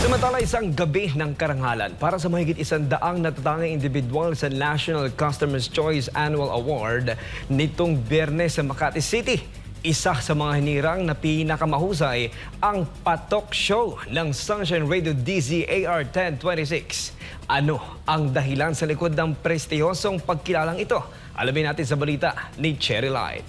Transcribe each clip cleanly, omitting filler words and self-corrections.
Samantala, isang gabi ng karangalan para sa mahigit 100 natatangang individual sa National Customer's Choice Annual Award nitong Biyernes sa Makati City. Isa sa mga hinirang na pinakamahusay ang Patok Show ng Sunshine Radio DZAR 1026. Ano ang dahilan sa likod ng prestiyosong pagkilalang ito? Alamin natin sa balita ni Cherry Light.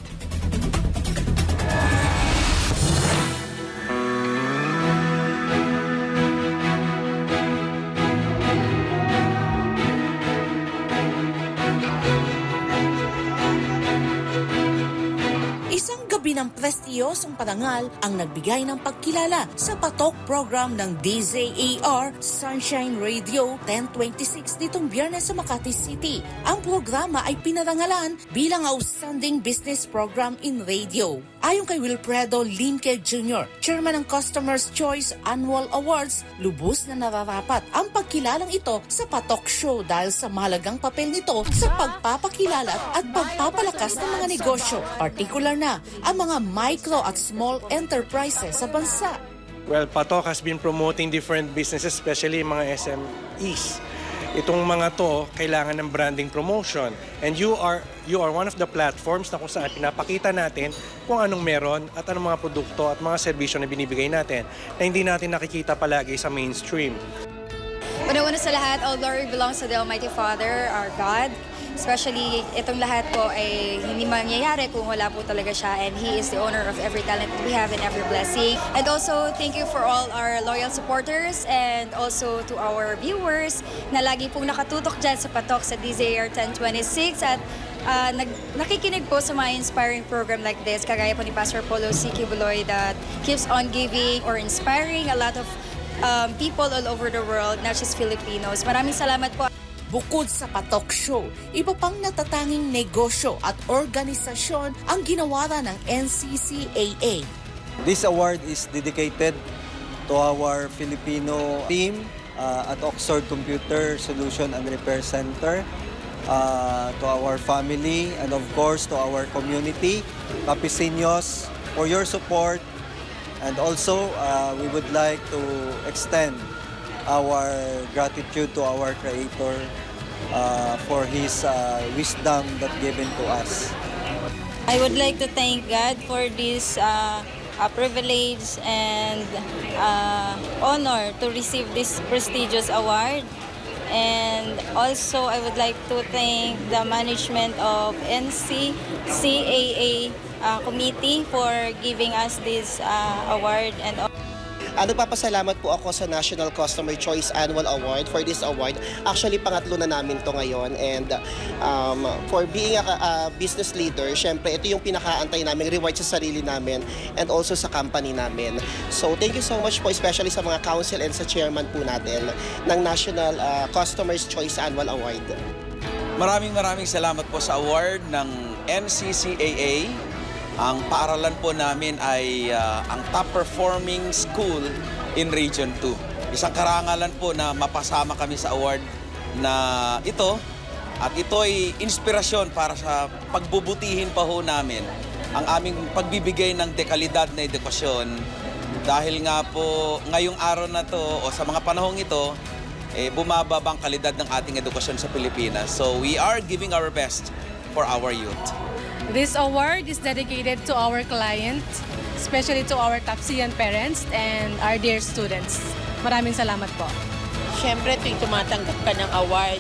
Gabi ng prestiyosong parangal ang nagbigay ng pagkilala sa patok program ng DZAR Sunshine Radio 1026 nitong Biyernes sa Makati City. Ang programa ay pinarangalan bilang Outstanding Business Program in Radio. Ayon kay Wilfredo Limke Jr., Chairman ng Customer's Choice Annual Awards, lubos na nararapat ang pagkilalang ito sa patok show dahil sa mahalagang papel nito sa pagpapakilala at pagpapalakas ng mga negosyo, partikular na ang mga micro at small enterprises sa bansa. Well, Patok has been promoting different businesses, especially mga SMEs. Itong mga to, kailangan ng branding promotion. And you are one of the platforms na kung saan pinapakita natin kung anong meron at anong mga produkto at mga serbisyo na binibigay natin na hindi natin nakikita palagi sa mainstream. Una-una sa lahat, all glory belongs to the Almighty Father, our God. Especially, itong lahat po ay hindi mangyayari kung wala po talaga siya, and He is the owner of every talent that we have and every blessing. And also, thank you for all our loyal supporters and also to our viewers na lagi pong nakatutok dyan sa Patok sa DZAR 1026 at nakikinig po sa mga inspiring program like this, kagaya po ni Pastor Polo C. Kibuloy that keeps on giving or inspiring a lot of people all over the world, not just Filipinos. Maraming salamat po. Bukod sa Patok Show, iba pang natatanging negosyo at organisasyon ang ginawara ng NCCAA. This award is dedicated to our Filipino team at Oxford Computer Solution and Repair Center, to our family, and of course to our community, Kapisinyos, for your support. And also, we would like to extend our gratitude to our Creator for His wisdom that given to us. I would like to thank God for this privilege and honor to receive this prestigious award. And also, I would like to thank the management of NCCAA committee for giving us this award. And nagpapasalamat po ako sa National Customer Choice Annual Award for this award. Actually, pangatlo na namin to ngayon. And for being a business leader, syempre, ito yung pinakaantay namin reward sa sarili namin and also sa company namin. So, thank you so much po, especially sa mga council and sa chairman po natin ng National Customer's Choice Annual Award. Maraming salamat po sa award ng NCCAA. Ang paaralan po namin ay ang top performing school in Region 2. Isang karangalan po na mapasama kami sa award na ito, at ito ay inspirasyon para sa pagbubutihin pa ho namin ang aming pagbibigay ng dekalidad na edukasyon. Dahil nga po ngayong araw na to o sa mga panahong ito, bumababa ang kalidad ng ating edukasyon sa Pilipinas. So we are giving our best for our youth. This award is dedicated to our client, especially to our Tapsian parents and our dear students. Maraming salamat po. Siyempre, tuwing tumatanggap ka ng award,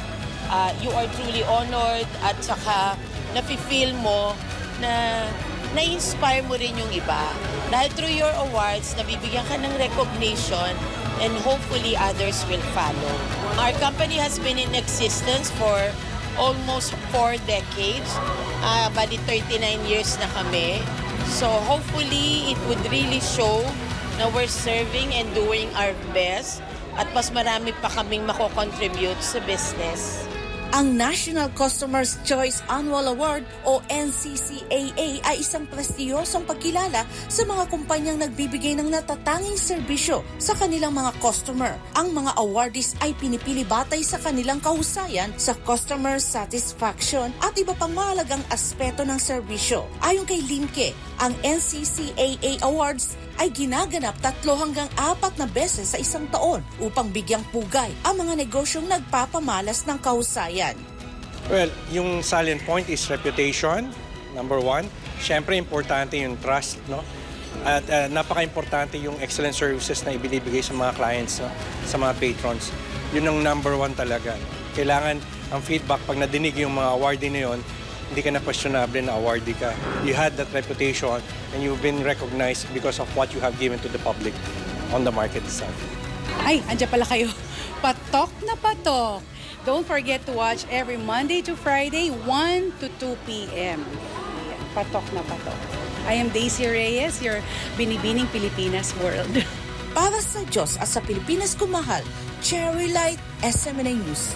you are truly honored at saka nafe-feel mo na na-inspire mo rin yung iba. Dahil through your awards, nabibigyan ka ng recognition and hopefully others will follow. Our company has been in existence for almost 4 decades. Bali 39 years na kami. So hopefully it would really show na we're serving and doing our best at mas marami pa kaming mako-contribute sa business. Ang National Customer's Choice Annual Award o NCCAA ay isang prestiyosong pagkilala sa mga kumpanyang nagbibigay ng natatanging serbisyo sa kanilang mga customer. Ang mga awardees ay pinipili batay sa kanilang kahusayan sa customer satisfaction at iba pang mahalagang aspeto ng serbisyo. Ayon kay Limke, ang NCCAA Awards ay ginaganap 3 hanggang 4 na beses sa isang taon upang bigyang pugay ang mga negosyong nagpapamalas ng kahusayan. Well, yung salient point is reputation, number one. Siyempre, importante yung trust, no? At napaka-importante yung excellent services na ibinibigay sa mga clients, no? Sa mga patrons. Yun ang number one talaga. Kailangan ang feedback, pag nadinig yung mga awardee na yun, hindi ka na questionable na awardee ka. You had that reputation and you've been recognized because of what you have given to the public on the market itself. Ay, andyan pala kayo. Patok na patok. Don't forget to watch every Monday to Friday, 1 to 2 p.m. Patok na patok. I am Daisy Reyes, your Binibining Pilipinas World. Para sa Diyos at sa Pilipinas kumahal, Cherry Light, SMNA News.